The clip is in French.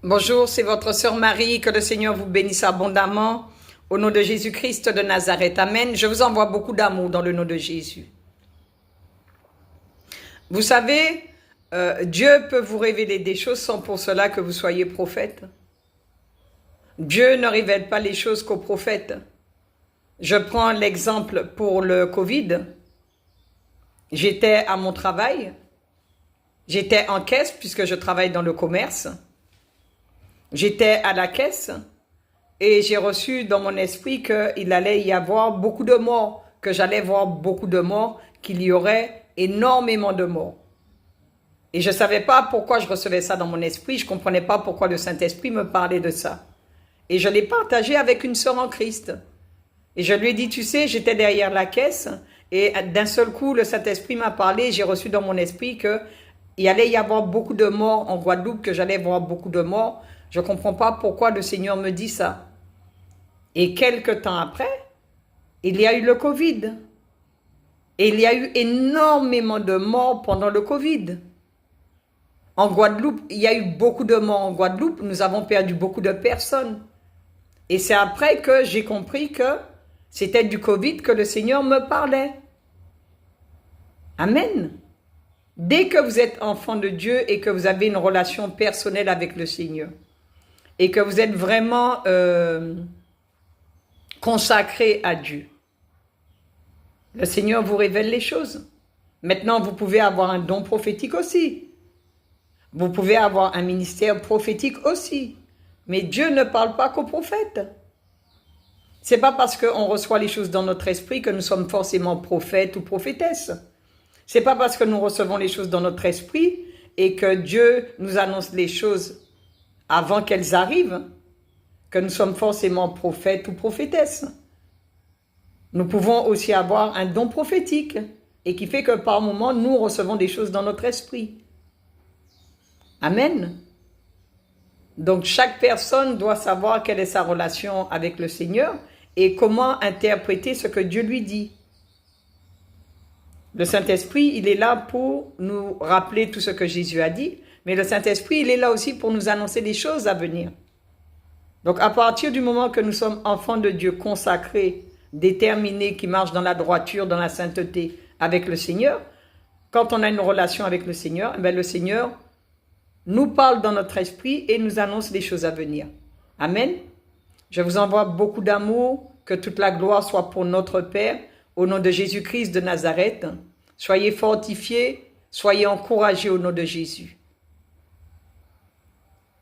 Bonjour, c'est votre sœur Marie, que le Seigneur vous bénisse abondamment. Au nom de Jésus-Christ de Nazareth, Amen. Je vous envoie beaucoup d'amour dans le nom de Jésus. Vous savez, Dieu peut vous révéler des choses sans pour cela que vous soyez prophète. Dieu ne révèle pas les choses qu'aux prophètes. Je prends l'exemple pour le Covid. J'étais à mon travail. J'étais en caisse puisque je travaille dans le commerce. J'étais à la caisse et j'ai reçu dans mon esprit qu'il allait y avoir beaucoup de morts, que j'allais voir beaucoup de morts, qu'il y aurait énormément de morts. Et je ne savais pas pourquoi je recevais ça dans mon esprit, je ne comprenais pas pourquoi le Saint-Esprit me parlait de ça. Et je l'ai partagé avec une sœur en Christ. Et je lui ai dit, tu sais, j'étais derrière la caisse et d'un seul coup, le Saint-Esprit m'a parlé, j'ai reçu dans mon esprit qu'il allait y avoir beaucoup de morts en Guadeloupe, que j'allais voir beaucoup de morts. Je ne comprends pas pourquoi le Seigneur me dit ça. Et quelque temps après, il y a eu le Covid. Et il y a eu énormément de morts pendant le Covid. En Guadeloupe, il y a eu beaucoup de morts en Guadeloupe. Nous avons perdu beaucoup de personnes. Et c'est après que j'ai compris que c'était du Covid que le Seigneur me parlait. Amen. Dès que vous êtes enfant de Dieu et que vous avez une relation personnelle avec le Seigneur, et que vous êtes vraiment consacré à Dieu, le Seigneur vous révèle les choses. Maintenant, vous pouvez avoir un don prophétique aussi. Vous pouvez avoir un ministère prophétique aussi. Mais Dieu ne parle pas qu'aux prophètes. C'est pas parce qu'on reçoit les choses dans notre esprit que nous sommes forcément prophètes ou prophétesses. C'est pas parce que nous recevons les choses dans notre esprit et que Dieu nous annonce les choses avant qu'elles arrivent, que nous sommes forcément prophètes ou prophétesses. Nous pouvons aussi avoir un don prophétique et qui fait que par moments, nous recevons des choses dans notre esprit. Amen. Donc, chaque personne doit savoir quelle est sa relation avec le Seigneur et comment interpréter ce que Dieu lui dit. Le Saint-Esprit, il est là pour nous rappeler tout ce que Jésus a dit, mais le Saint-Esprit, il est là aussi pour nous annoncer des choses à venir. Donc, à partir du moment que nous sommes enfants de Dieu consacrés, déterminés, qui marchent dans la droiture, dans la sainteté avec le Seigneur, quand on a une relation avec le Seigneur, eh bien, le Seigneur nous parle dans notre esprit et nous annonce les choses à venir. Amen. Je vous envoie beaucoup d'amour, que toute la gloire soit pour notre Père, au nom de Jésus-Christ de Nazareth. Soyez fortifiés, soyez encouragés au nom de Jésus.